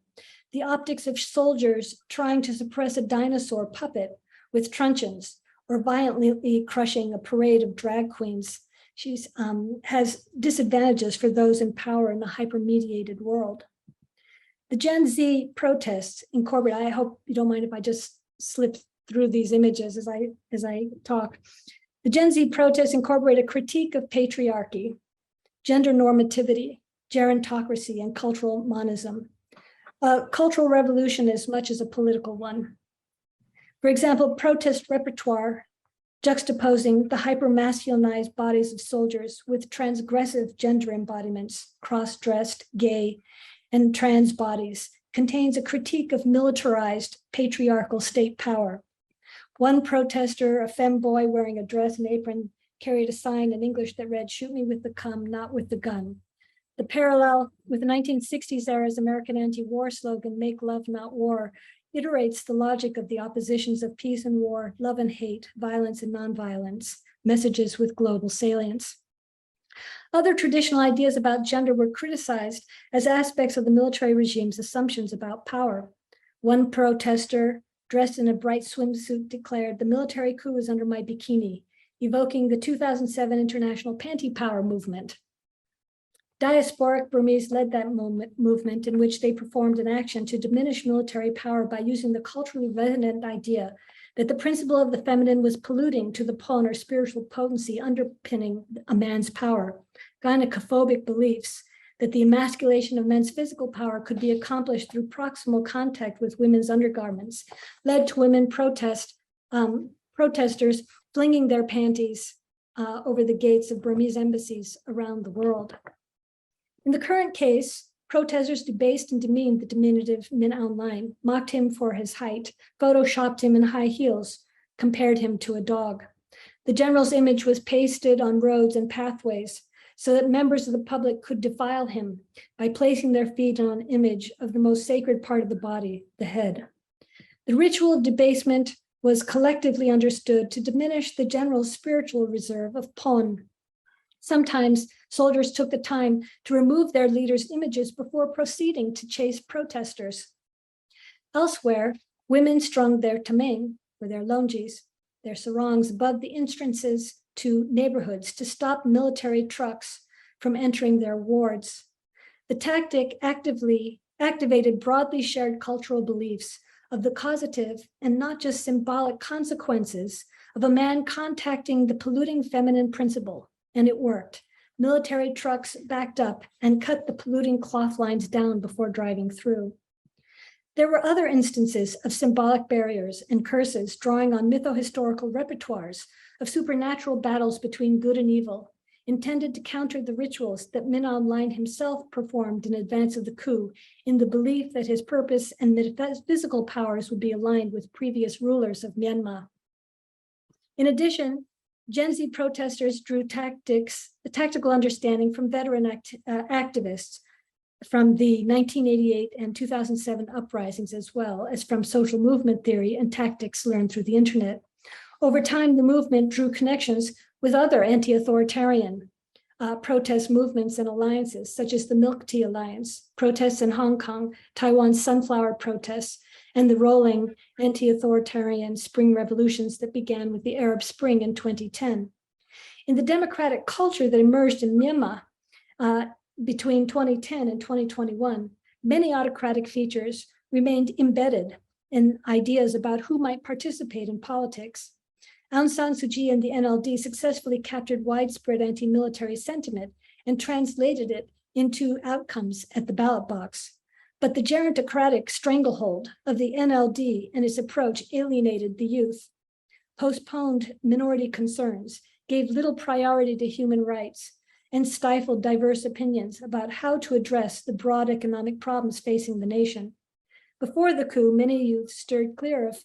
The optics of soldiers trying to suppress a dinosaur puppet with truncheons or violently crushing a parade of drag queens. She has disadvantages for those in power in the hyper-mediated world. The Gen Z protests incorporate, I hope you don't mind if I just slip through these images as I talk. The Gen Z protests incorporate a critique of patriarchy, gender normativity, gerontocracy, and cultural monism. A cultural revolution as much as a political one. For example, protest repertoire juxtaposing the hyper-masculinized bodies of soldiers with transgressive gender embodiments, cross-dressed, gay, and trans bodies, contains a critique of militarized patriarchal state power. One protester, a femboy wearing a dress and apron, carried a sign in English that read, "Shoot me with the cum, not with the gun." The parallel with the 1960s era's American anti-war slogan, "Make love, not war," iterates the logic of the oppositions of peace and war, love and hate, violence and nonviolence, messages with global salience. Other traditional ideas about gender were criticized as aspects of the military regime's assumptions about power. One protester, dressed in a bright swimsuit, declared, "The military coup is under my bikini," evoking the 2007 International Panty Power movement. Diasporic Burmese led that movement in which they performed an action to diminish military power by using the culturally resonant idea that the principle of the feminine was polluting to the pon or spiritual potency underpinning a man's power, gynecophobic beliefs that the emasculation of men's physical power could be accomplished through proximal contact with women's undergarments, led to women protesters flinging their panties over the gates of Burmese embassies around the world. In the current case, protesters debased and demeaned the diminutive Min Aung Hlaing, mocked him for his height, photoshopped him in high heels, compared him to a dog. The general's image was pasted on roads and pathways so that members of the public could defile him by placing their feet on an image of the most sacred part of the body, the head. The ritual of debasement was collectively understood to diminish the general's spiritual reserve of pon. Sometimes soldiers took the time to remove their leaders' images before proceeding to chase protesters. Elsewhere, women strung their tameng, or their longjis, their sarongs above the entrances to neighborhoods to stop military trucks from entering their wards. The tactic actively activated broadly shared cultural beliefs of the causative and not just symbolic consequences of a man contacting the polluting feminine principle. And it worked. Military trucks backed up and cut the polluting cloth lines down before driving through. There were other instances of symbolic barriers and curses drawing on mytho-historical repertoires of supernatural battles between good and evil, intended to counter the rituals that Min Aung Hlaing himself performed in advance of the coup, in the belief that his purpose and metaphysical powers would be aligned with previous rulers of Myanmar. In addition, Gen Z protesters drew tactical understanding from veteran activists from the 1988 and 2007 uprisings, as well as from social movement theory and tactics learned through the internet. Over time, the movement drew connections with other anti-authoritarian protest movements and alliances, such as the Milk Tea Alliance, protests in Hong Kong, Taiwan's sunflower protests, and the rolling anti-authoritarian spring revolutions that began with the Arab Spring in 2010. In the democratic culture that emerged in Myanmar between 2010 and 2021, many autocratic features remained embedded in ideas about who might participate in politics. Aung San Suu Kyi and the NLD successfully captured widespread anti-military sentiment and translated it into outcomes at the ballot box. But the gerontocratic stranglehold of the NLD and its approach alienated the youth, postponed minority concerns, gave little priority to human rights, and stifled diverse opinions about how to address the broad economic problems facing the nation. Before the coup, many youth steered clear of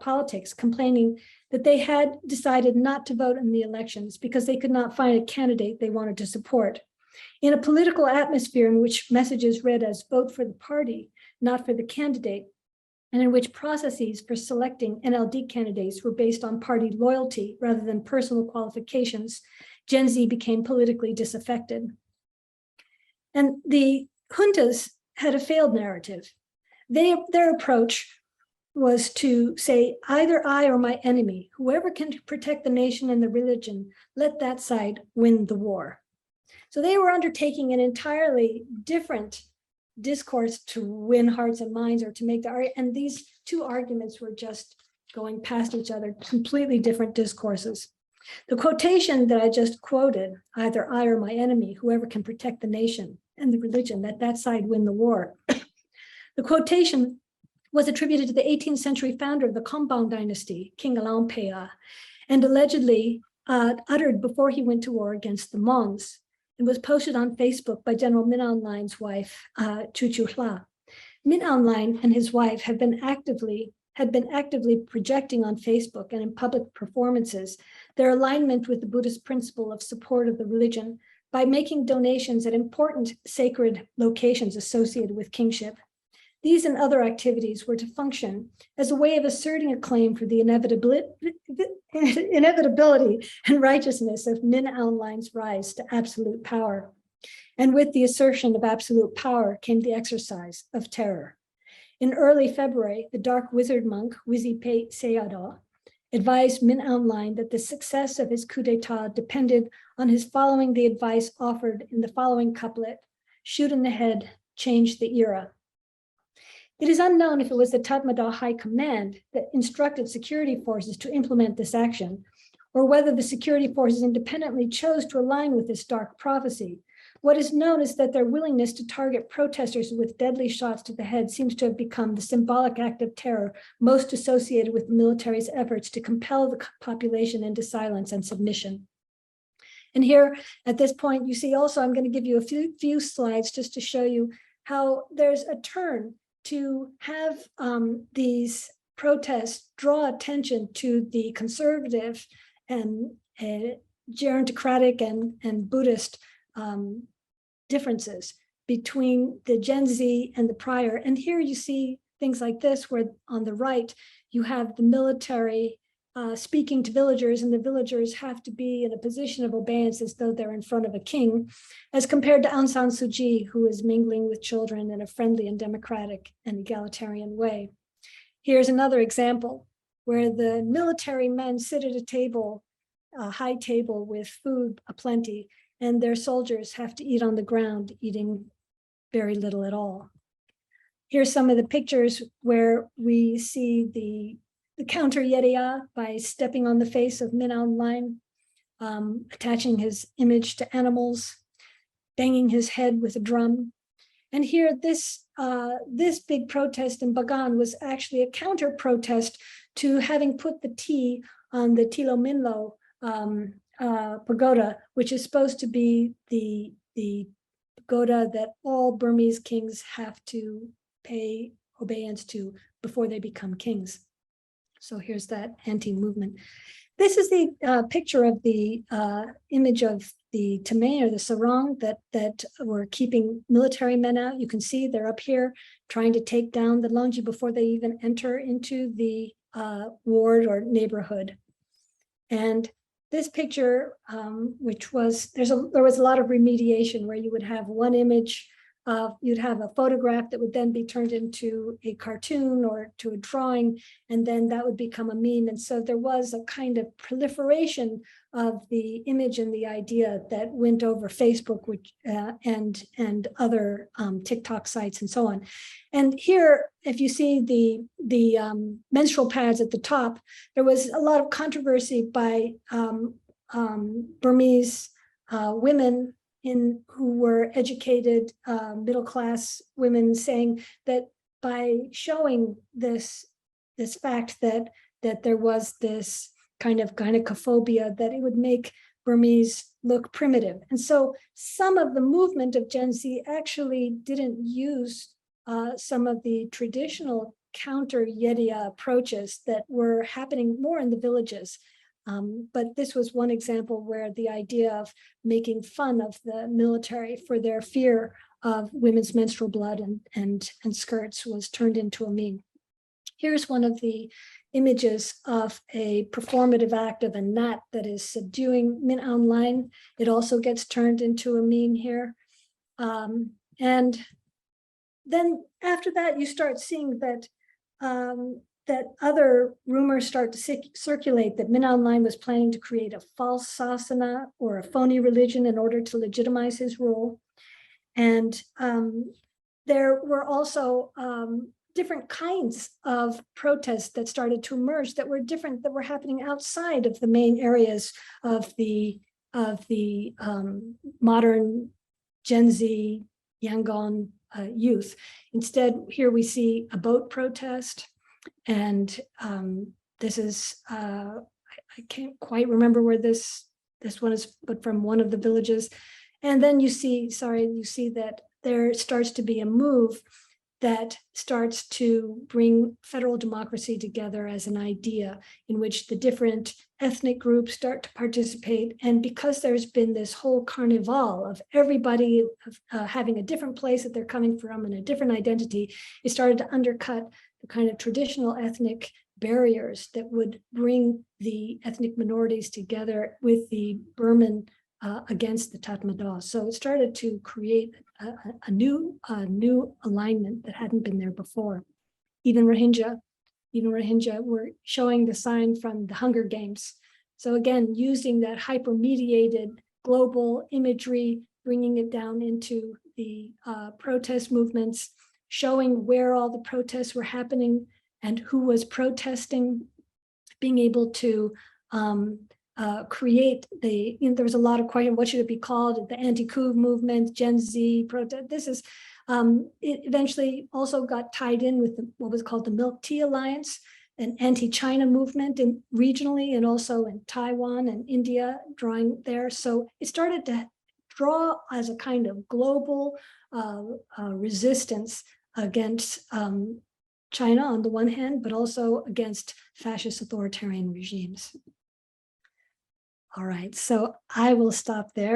politics, complaining that they had decided not to vote in the elections because they could not find a candidate they wanted to support. In a political atmosphere in which messages read as vote for the party, not for the candidate, and in which processes for selecting NLD candidates were based on party loyalty rather than personal qualifications, Gen Z became politically disaffected. And the juntas had a failed narrative. Their approach was to say, either I or my enemy, whoever can protect the nation and the religion, let that side win the war. So they were undertaking an entirely different discourse to win hearts and minds, or to make the argument. And these two arguments were just going past each other, completely different discourses. The quotation that I just quoted, either I or my enemy, whoever can protect the nation and the religion, let that side win the war. The quotation was attributed to the 18th century founder of the Kombang dynasty, King Hlaing, and allegedly uttered before he went to war against the Hmongs, and was posted on Facebook by General Min Aung Hling's wife, Chu Hla. Min Aung Hlaing and his wife had been actively projecting on Facebook and in public performances their alignment with the Buddhist principle of support of the religion by making donations at important sacred locations associated with kingship. These and other activities were to function as a way of asserting a claim for the inevitability and righteousness of Min Aung Hling's rise to absolute power. And with the assertion of absolute power came the exercise of terror. In early February, the dark wizard monk, Wizi Sayadaw, advised Min Aung Hlaing that the success of his coup d'etat depended on his following the advice offered in the following couplet: shoot in the head, change the era. It is unknown if it was the Tatmadaw High Command that instructed security forces to implement this action, or whether the security forces independently chose to align with this dark prophecy. What is known is that their willingness to target protesters with deadly shots to the head seems to have become the symbolic act of terror most associated with the military's efforts to compel the population into silence and submission. And here, at this point, you see also, I'm going to give you a few slides just to show you how there's a turn to have these protests draw attention to the conservative and gerontocratic and Buddhist differences between the Gen Z and the prior. And here you see things like this, where on the right, you have the military speaking to villagers, and the villagers have to be in a position of obedience as though they're in front of a king, as compared to Aung San Suu Kyi, who is mingling with children in a friendly and democratic and egalitarian way. Here's another example where the military men sit at a table, a high table with food aplenty, and their soldiers have to eat on the ground, eating very little at all. Here's some of the pictures where we see the counter yediya by stepping on the face of Min Aung Hlaing, attaching his image to animals, banging his head with a drum. And here, this big protest in Bagan was actually a counter protest to having put the T on the Tilo Minlo pagoda, which is supposed to be the pagoda that all Burmese kings have to pay obedience to before they become kings. So here's that anti-movement. This is the picture of the image of the Tamay or the Sarong that were keeping military men out. You can see they're up here trying to take down the Longji before they even enter into the ward or neighborhood. And this picture, which was, there was a lot of remediation where you would have one image, you'd have a photograph that would then be turned into a cartoon or to a drawing, and then that would become a meme. And so there was a kind of proliferation of the image and the idea that went over Facebook, which and other TikTok sites and so on. And here, if you see the menstrual pads at the top, there was a lot of controversy by Burmese women who were educated middle-class women, saying that by showing this fact that there was this kind of gynecophobia, that it would make Burmese look primitive. And so some of the movement of Gen Z actually didn't use some of the traditional counter Yediya approaches that were happening more in the villages. But this was one example where the idea of making fun of the military for their fear of women's menstrual blood and skirts was turned into a meme. Here's one of the images of a performative act of a gnat that is subduing Min Aung Hlaing. It also gets turned into a meme here. And then after that, you start seeing that that other rumors start to circulate that Min Aung Hlaing was planning to create a false sasana or a phony religion in order to legitimize his rule. And there were also different kinds of protests that started to emerge that were different, that were happening outside of the main areas of the modern Gen Z Yangon youth. Instead, here we see a boat protest, and this is, I can't quite remember where this one is, but from one of the villages. And then you see that there starts to be a move that starts to bring federal democracy together as an idea in which the different ethnic groups start to participate. And because there's been this whole carnival of everybody having a different place that they're coming from and a different identity, it started to undercut the kind of traditional ethnic barriers that would bring the ethnic minorities together with the Burman against the Tatmadaw. So it started to create a new alignment that hadn't been there before. Even Rohingya were showing the sign from the Hunger Games. So again, using that hyper-mediated global imagery, bringing it down into the protest movements, showing where all the protests were happening and who was protesting, being able to create there was a lot of question, what should it be called? The anti-coup movement, Gen Z protest. This is, it eventually also got tied in with what was called the Milk Tea Alliance, an anti-China movement regionally, and also in Taiwan and India, drawing there. So it started to draw as a kind of global resistance against China on the one hand, but also against fascist authoritarian regimes. All right, so I will stop there.